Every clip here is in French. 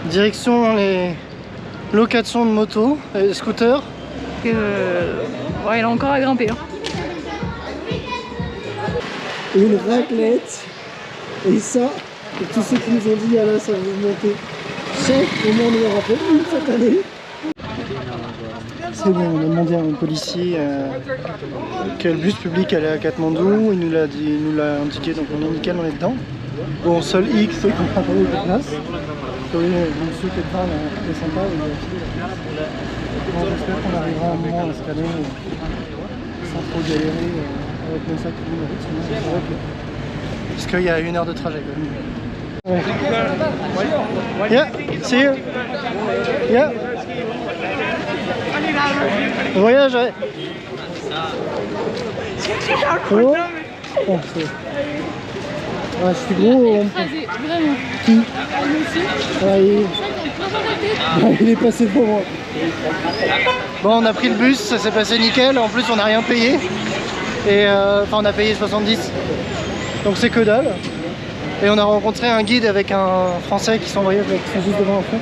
Direction les locations de motos et de scooters. Ouais, il a encore à grimper. Hein. Une raclette. Et ça, et tous ceux qui nous ont dit, ah là, ça va vous monter. Au moins, on en aura fait une cette année. C'est bon, on a demandé à un policier quel bus public allait à Katmandou. Il nous l'a dit, il nous l'a indiqué, donc on est nickel, on est dedans. Bon, seul X, c'est qu'on n'a pas eu de place. Oui, monsieur qui est devant, est sympa, il a filé la place. Bon, j'espère qu'on arrivera à un moment à se calmer sans trop galérer avec nos sacs de route, sinon c'est vrai que... Parce qu'il y a 1 heure de trajet quand même. Ouais. Yeah, see you. Yeah. Voyage, ouais. Oh. Oh, c'est... Ouais, je suis gros. Écrasé, vraiment. Qui? Ouais, il est passé devant moi. Bon, on a pris le bus, ça s'est passé nickel. En plus, on n'a rien payé. Et enfin, on a payé 70. Donc c'est que dalle. Et on a rencontré un guide avec un Français qui s'envoyait juste devant en fait.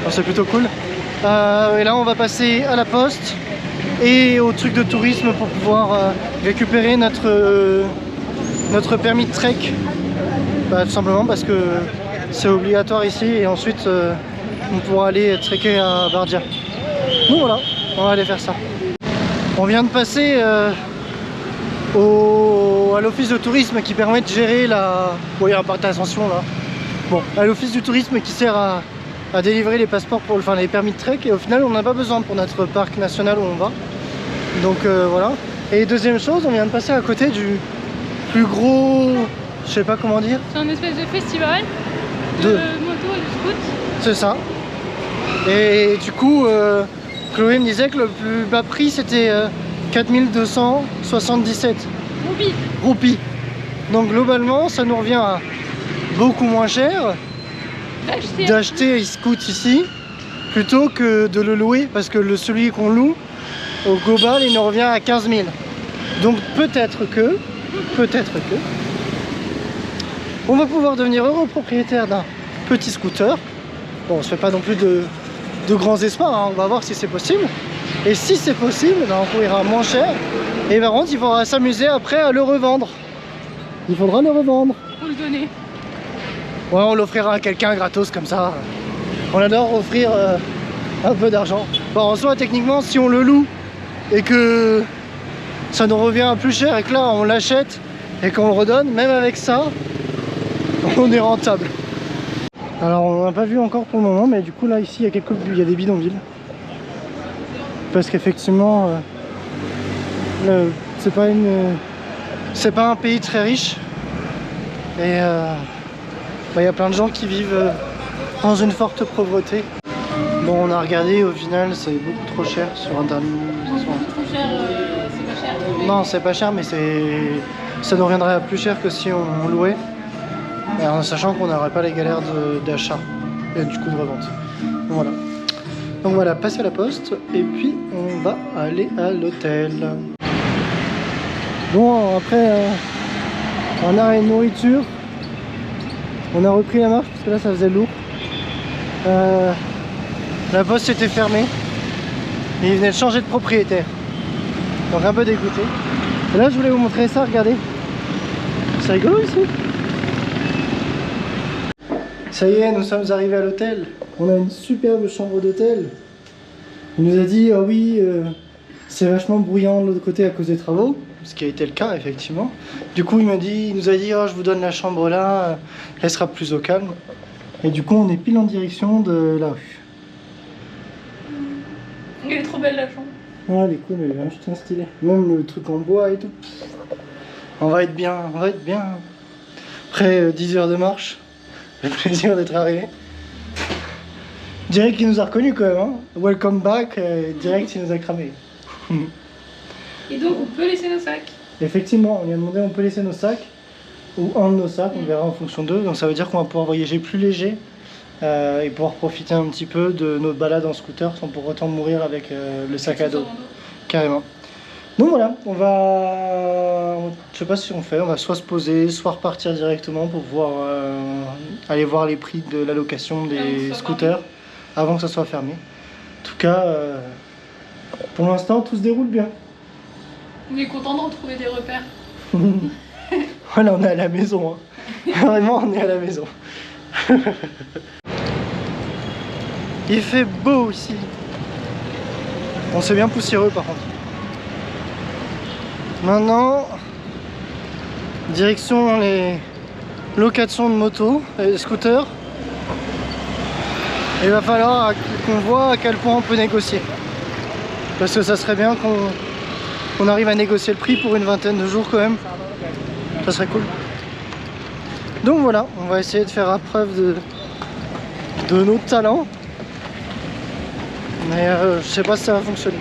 C'est plutôt cool. Et là, on va passer à la poste et au truc de tourisme pour pouvoir récupérer notre permis de trek. Tout simplement parce que c'est obligatoire ici et ensuite on pourra aller trekker à Bardia. Donc voilà, on va aller faire ça. On vient de passer à l'office de tourisme qui permet de gérer la... Bon, il y a un parc d'attention là. Bon, à l'office du tourisme qui sert à délivrer les passeports pour les permis de trek et au final on n'a pas besoin pour notre parc national où on va. Donc voilà. Et deuxième chose, on vient de passer à côté du plus gros... Je sais pas comment dire. C'est un espèce de festival de moto et de scoot. C'est ça. Et du coup, Chloé me disait que le plus bas prix c'était 4277 roupies. Donc globalement, ça nous revient à beaucoup moins cher d'acheter un scoot ici plutôt que de le louer parce que celui qu'on loue au global il nous revient à 15 000. Donc peut-être que on va pouvoir devenir heureux propriétaire d'un petit scooter. Bon, on se fait pas non plus de grands espoirs, hein. On va voir si c'est possible. Et si c'est possible, ben, on pourra moins cher. Et par contre, il faudra s'amuser après à le revendre. Il faudra le revendre. Faut le donner. Ouais, on l'offrira à quelqu'un gratos comme ça. On adore offrir un peu d'argent. Bon, en soi, techniquement, si on le loue et que ça nous revient plus cher et que là, on l'achète et qu'on le redonne, même avec ça, on est rentable. Alors on n'a pas vu encore pour le moment, mais du coup là ici il y a des bidonvilles. Parce qu'effectivement c'est pas un pays très riche. Et il y a plein de gens qui vivent dans une forte pauvreté. Bon, on a regardé, au final c'est beaucoup trop cher sur internet. Trop cher, c'est pas cher. Non, c'est pas cher, mais ça nous reviendrait à plus cher que si on louait. En sachant qu'on n'aurait pas les galères d'achat et du coup de revente. Donc voilà, passer à la poste et puis on va aller à l'hôtel. Bon, après un arrêt de nourriture, on a repris la marche parce que là ça faisait lourd. La poste était fermée et ils venaient de changer de propriétaire. Donc un peu dégoûté. Et là je voulais vous montrer ça, regardez. C'est rigolo ici. Ça y est, nous sommes arrivés à l'hôtel. On a une superbe chambre d'hôtel. Il nous a dit, ah oui, c'est vachement bruyant de l'autre côté à cause des travaux. Ce qui a été le cas, effectivement. Du coup, il nous a dit, oh, je vous donne la chambre là, elle sera plus au calme. Et du coup, on est pile en direction de la rue. Elle est trop belle la chambre. Ouais, elle est cool, elle est vachement stylée. Même le truc en bois et tout. On va être bien, on va être bien. Après 10 heures de marche. Le plaisir d'être arrivé. Direct il nous a reconnus quand même, hein. Welcome back, direct il nous a cramé. Et donc on peut laisser nos sacs. Effectivement, on lui a demandé on peut laisser nos sacs ou un de nos sacs, on verra en fonction d'eux. Donc ça veut dire qu'on va pouvoir voyager plus léger et pouvoir profiter un petit peu de notre balade en scooter sans pour autant mourir avec le sac à dos. Carrément. Donc voilà, on va... Je sais pas si on va soit se poser, soit repartir directement pour voir, aller voir les prix de la location des scooters avant que ça soit fermé. En tout cas, pour l'instant, tout se déroule bien. On est content de retrouver des repères. Voilà, on est à la maison. Hein. Vraiment, on est à la maison. Il fait beau aussi. On s'est bien poussiéreux par contre. Maintenant, direction les locations de motos et de scooters. Il va falloir qu'on voit à quel point on peut négocier. Parce que ça serait bien qu'on arrive à négocier le prix pour une vingtaine de jours quand même. Ça serait cool. Donc voilà, on va essayer de faire preuve de nos talents. Mais je sais pas si ça va fonctionner.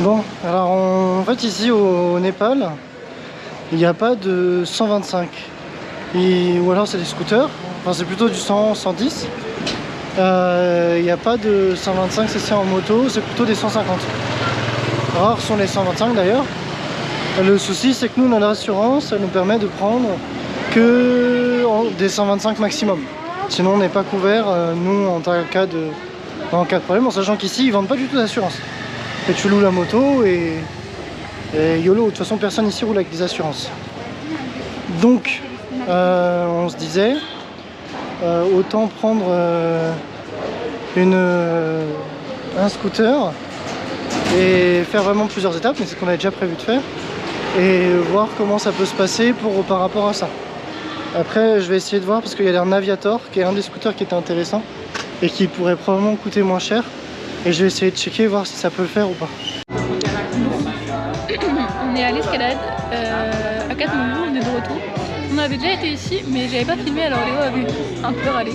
Bon, alors en fait ici au Népal, il n'y a pas de 125. Ou alors c'est des scooters, enfin c'est plutôt du 100, 110. Il n'y a pas de 125 cc en moto, c'est plutôt des 150. Rares sont les 125 d'ailleurs. Le souci c'est que nous, notre assurance, elle nous permet de prendre que des 125 maximum. Sinon on n'est pas couvert, nous, en cas de problème, en sachant qu'ici ils vendent pas du tout d'assurance. Et tu loues la moto et YOLO, de toute façon personne ici roule avec des assurances. Donc on se disait autant prendre un scooter et faire vraiment plusieurs étapes, mais c'est ce qu'on avait déjà prévu de faire, et voir comment ça peut se passer par rapport à ça. Après je vais essayer de voir parce qu'il y a un Aviator qui est un des scooters qui était intéressant et qui pourrait probablement coûter moins cher. Et je vais essayer de checker, voir si ça peut le faire ou pas. On est à l'escalade, à Katmandou, on est de retour. On avait déjà été ici, mais j'avais pas filmé, alors Léo avait un peu râlé.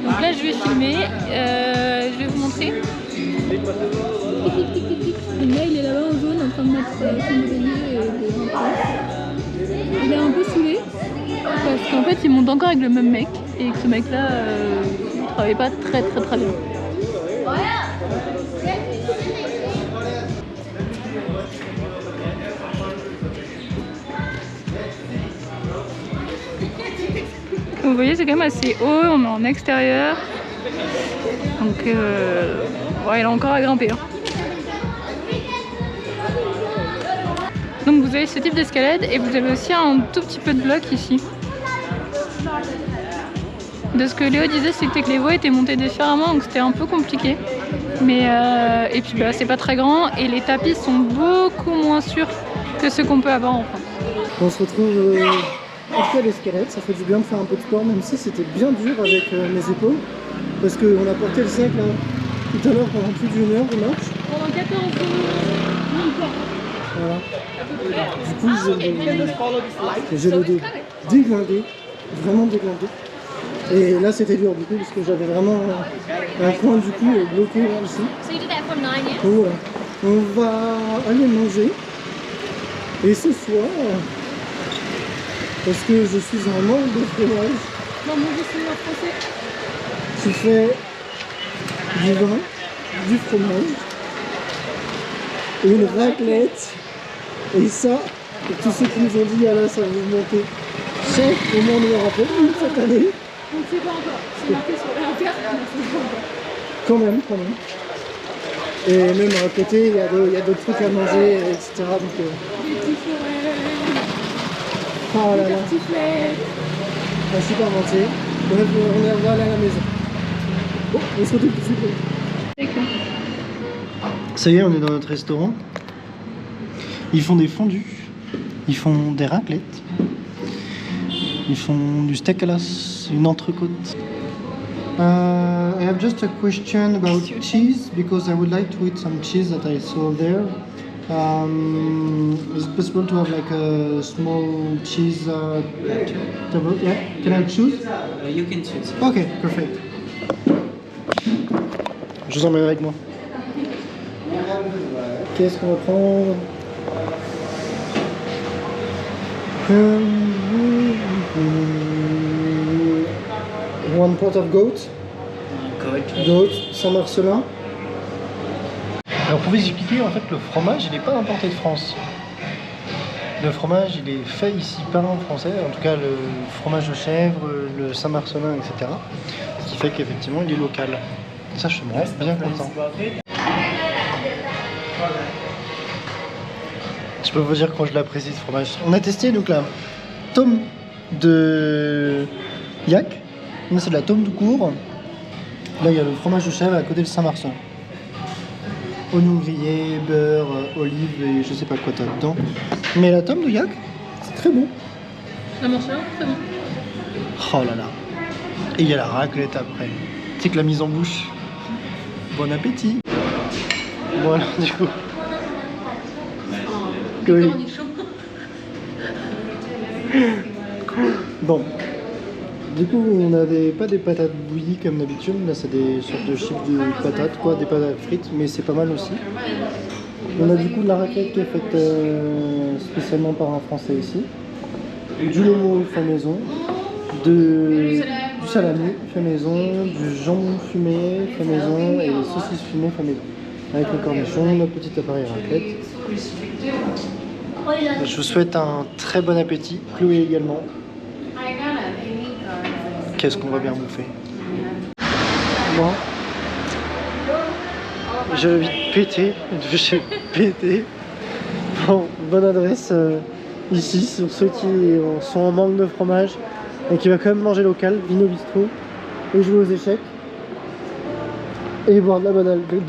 Donc là je vais filmer, je vais vous montrer. Et là il est là-bas en jaune en train de mettre son oreiller et de rentrer. Il est un peu saoulé, parce qu'en fait il monte encore avec le même mec, et que ce mec là il travaillait pas très bien. Vous voyez, c'est quand même assez haut, on est en extérieur. Donc, ouais, il a encore à grimper. Hein. Donc, vous avez ce type d'escalade et vous avez aussi un tout petit peu de bloc ici. De ce que Léo disait, c'était que les voies étaient montées différemment, donc c'était un peu compliqué. Mais, et puis, bah, c'est pas très grand et les tapis sont beaucoup moins sûrs que ceux qu'on peut avoir en France. On se retrouve après l'escalade, ça fait du bien de faire un peu de sport, même si c'était bien dur avec mes épaules, parce qu'on a porté le sac là tout à l'heure pendant plus d'une heure de marche. Pendant 14 jours. Voilà. Du coup, j'ai le dos déglingué, vraiment déglingué. Et là c'était dur du coup, parce que j'avais vraiment un coin du cou bloqué là ici. Donc voilà, on va aller manger. Et ce soir, parce que je suis en manque de fromage, Non, moi je suis en français. je fais du vin, du fromage, une raclette, et ça, pour tous ceux qui nous ont dit, ah là, ça va vous monter. Chef, au moins on en rappelle une cette année. On ne sait pas encore. C'est marqué sur la carte, mais on ne sait pas encore. Quand même. Et même à côté, il y a d'autres trucs à manger, etc. Donc, Des petits forêts, oh là des là, tartiflettes. un super mentier. Bref, on va aller à la maison. Bon, on se retrouve tout de suite. D'accord. Ça y est, on est dans notre restaurant. Ils font des fondus, ils font des raclettes, ils font du steak à l'as, une entrecôte. I have just a question about cheese because I would like to eat some cheese that I saw there. Is it possible to have like a small cheese table? Yeah, can I choose? You can choose. Ok, perfect. Je vous emmène avec moi. Qu'est-ce qu'on va prendre? One pot of goat. Good. Goat, sans marcelin. Alors pour vous expliquer, en fait, le fromage, il n'est pas importé de France. Le fromage, il est fait ici par un Français, en tout cas le fromage de chèvre, le Saint-Marcelin, etc. Ce qui fait qu'effectivement, il est local. Ça, je me rends bien content. Je peux vous dire quand je l'apprécie ce fromage. On a testé donc la tome de yak. Là, c'est de la tome tout court. Là, il y a le fromage de chèvre à côté de Saint-Marcelin. Oignons grillés, beurre, olive et je sais pas quoi t'as dedans. Mais la tome de yak, c'est très bon. La Marcelin, très bon. Oh là là. Et il y a la raclette après. C'est que la mise en bouche. Bon appétit. Bon alors du coup. Oui. Bon. Du coup, on n'avait pas des patates bouillies comme d'habitude. Là, c'est des sortes de chips de patates, quoi, des patates frites, mais c'est pas mal aussi. On a du coup de la raclette qui est faite spécialement par un Français ici. Du lomo fait maison. Du salami fait maison. Du jambon fumé fait maison. Et des saucisses fumées fait maison. Avec le cornichon, notre petit appareil raclette. Je vous souhaite un très bon appétit. Chloé également. Qu'est-ce qu'on va bien bouffer. Moi, j'ai envie de péter, j'ai pété. Bon, bonne adresse ici, sur ceux qui sont en manque de fromage et qui va quand même manger local, Vino Bistro, et jouer aux échecs. Et boire de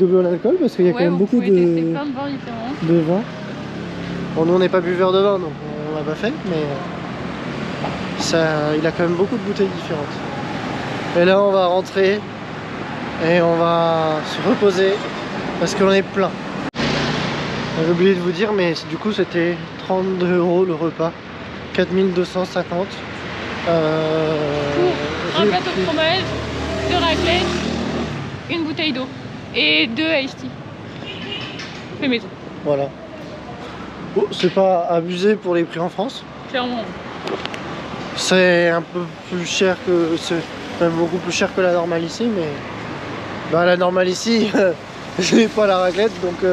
bon alcool, parce qu'il y a quand même beaucoup de vin. Bon, nous on n'est pas buveurs de vin, donc on l'a pas fait, mais ça, il a quand même beaucoup de bouteilles différentes. Et là on va rentrer et on va se reposer parce qu'on est plein. J'ai oublié de vous dire, mais du coup c'était 32 € le repas, 4250. Pour un plateau de fromage, 2 raclettes, une bouteille d'eau et 2 iced tea. Fait maison. Voilà. Oh, c'est pas abusé pour les prix en France. Clairement. C'est un peu plus cher que... C'est même beaucoup plus cher que la normale ici, mais... Bah la normale ici, je n'ai pas la raclette, donc...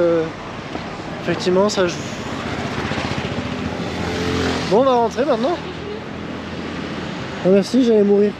Effectivement, ça joue. Bon, on va rentrer maintenant. Ah, merci, j'allais mourir.